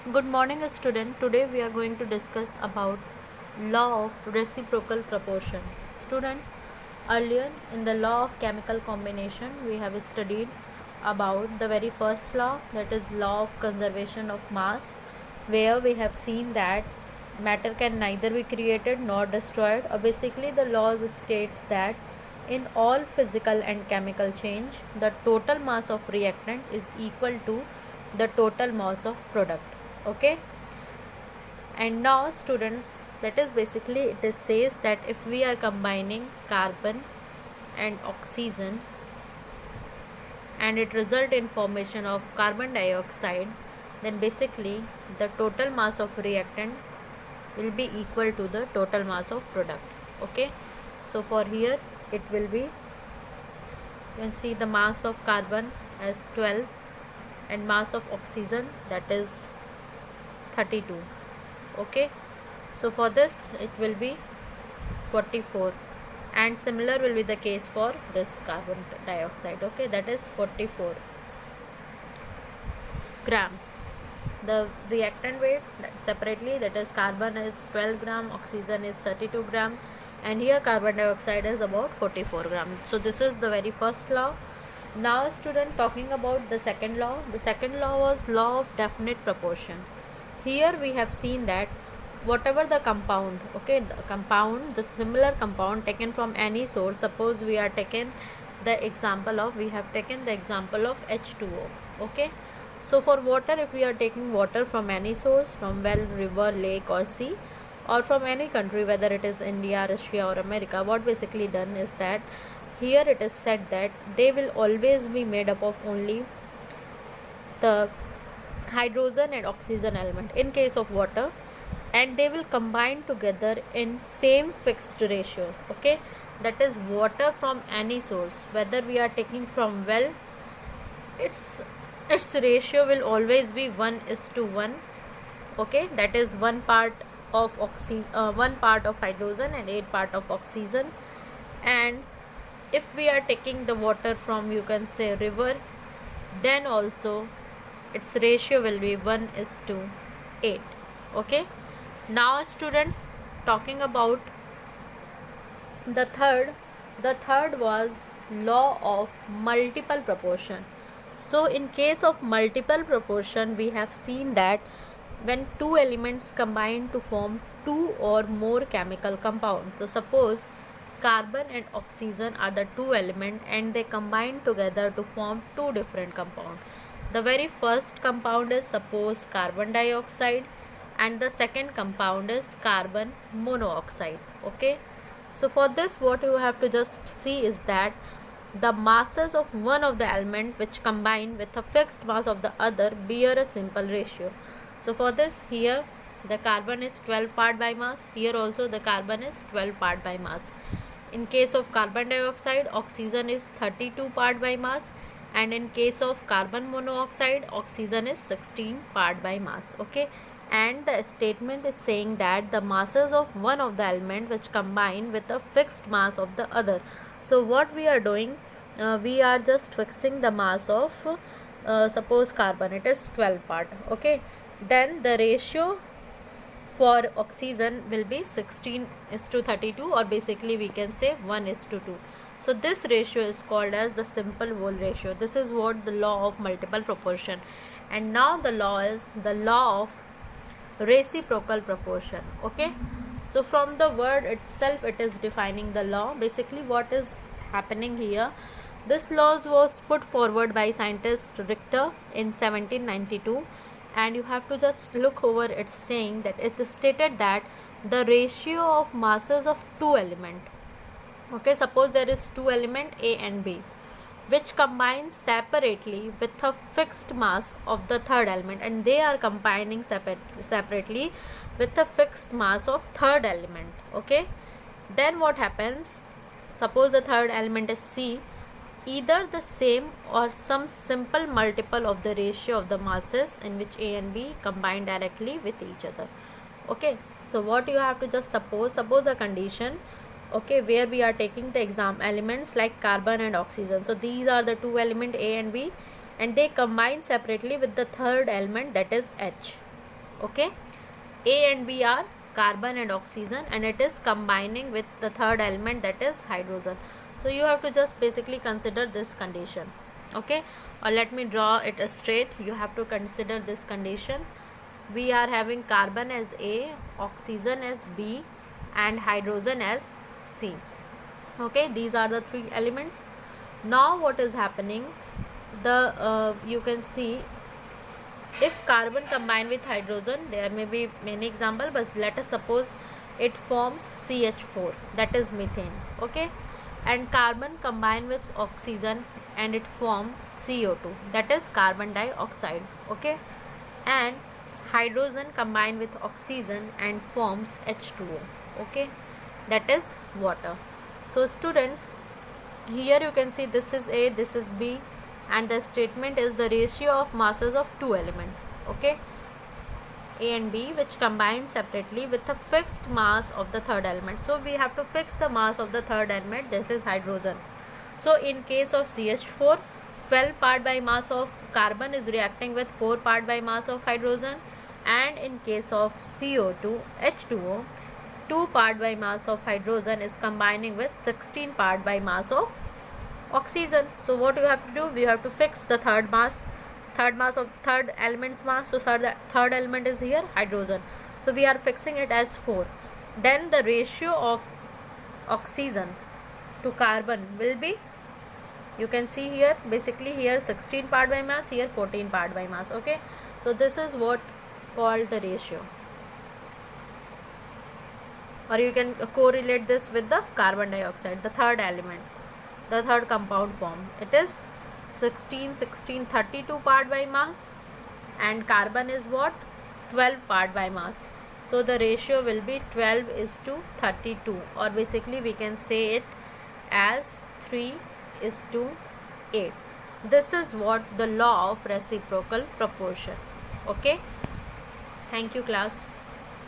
Good morning, student. Today we are going to discuss about law of reciprocal proportion. Students, earlier in the law of chemical combination, we have studied about the very first law, that is law of conservation of mass, where we have seen that matter can neither be created nor destroyed, or basically the laws states that in all physical and chemical change, the total mass of reactant is equal to the total mass of product. Okay, and now students, that is basically it says that if we are combining carbon and oxygen and it result in formation of carbon dioxide, then basically the total mass of reactant will be equal to the total mass of product. Okay, so for here it will be, you can see the mass of carbon as 12 and mass of oxygen, that is 32. Okay, so for this it will be 44, and similar will be the case for this carbon dioxide. Okay, that is 44 gram. The reactant weight separately, that is carbon is 12 gram, oxygen is 32 gram, and here carbon dioxide is about 44 gram. So this is the very first law. Now student, talking about the second law. The second law was law of definite proportion. Here we have seen that whatever the compound, okay, the similar compound taken from any source, suppose we have taken the example of H2O. Okay, so for water, if we are taking water from any source, from well, river, lake or sea, or from any country, whether it is India, Russia or America, what basically done is that here it is said that they will always be made up of only the hydrogen and oxygen element in case of water, and they will combine together in same fixed ratio. Okay, that is water from any source, whether we are taking from well, its ratio will always be 1:1. Okay, that is 1 part of hydrogen and 8 part of oxygen. And if we are taking the water from, you can say, river, then also its ratio will be 1:8. Okay, now students, talking about the third was law of multiple proportion. So in case of multiple proportion, we have seen that when two elements combine to form two or more chemical compounds, so suppose carbon and oxygen are the two elements and they combine together to form two different compounds. The very first compound is, suppose, carbon dioxide, and the second compound is carbon monoxide. Okay, so for this what you have to just see is that the masses of one of the element which combine with a fixed mass of the other bear a simple ratio. So for this, here the carbon is 12 part by mass, here also the carbon is 12 part by mass. In case of carbon dioxide, oxygen is 32 part by mass, and in case of carbon monoxide, oxygen is 16 part by mass. Okay, and the statement is saying that the masses of one of the element which combine with a fixed mass of the other. So what we are doing, we are just fixing the mass of suppose carbon, it is 12 part. Okay, then the ratio for oxygen will be 16:32, or basically we can say 1:2. So this ratio is called as the simple whole ratio. This is what the law of multiple proportion. And now the law is the law of reciprocal proportion. Okay, so from the word itself it is defining the law. Basically what is happening here, this law was put forward by scientist Richter in 1792, and you have to just look over it, saying that it is stated that the ratio of masses of two element, okay, suppose there is two element A and B which combine separately with a fixed mass of the third element, and they are combining separately with a fixed mass of third element. Okay, then what happens, suppose the third element is C, either the same or some simple multiple of the ratio of the masses in which A and B combine directly with each other. Okay, so what you have to just suppose a condition, okay, where we are taking the exam elements like carbon and oxygen. So these are the two element A and B, and they combine separately with the third element, that is H. Okay, A and B are carbon and oxygen, and it is combining with the third element, that is hydrogen. So you have to just basically consider this condition. Okay, or let me draw it straight. You have to consider this condition. We are having carbon as A, oxygen as B, and hydrogen as C. Okay, these are the three elements. Now what is happening, the you can see, if carbon combine with hydrogen, there may be many examples, but let us suppose it forms CH4, that is methane. Okay, and carbon combine with oxygen and it forms CO2, that is carbon dioxide. Okay, and hydrogen combine with oxygen and forms H2O. Okay, that is water. So students, here you can see this is A, this is B, and the statement is the ratio of masses of two elements. Okay, A and B, which combine separately with a fixed mass of the third element. So we have to fix the mass of the third element, this is hydrogen. So in case of CH4, 12 part by mass of carbon is reacting with 4 part by mass of hydrogen, and in case of CO2, H2O, 2 part by mass of hydrogen is combining with 16 part by mass of oxygen. So what you have to do, we have to fix the third element's mass. So third element is here hydrogen, so we are fixing it as 4. Then the ratio of oxygen to carbon will be, you can see here, basically here 16 part by mass, here 14 part by mass. Okay, so this is what called the ratio, or you can correlate this with the carbon dioxide, the third element, the third compound form. It is 16, 16, 32 part by mass, and carbon is what, 12 part by mass. So the ratio will be 12:32, or basically we can say it as 3:8. This is what the law of reciprocal proportion. Okay, thank you class.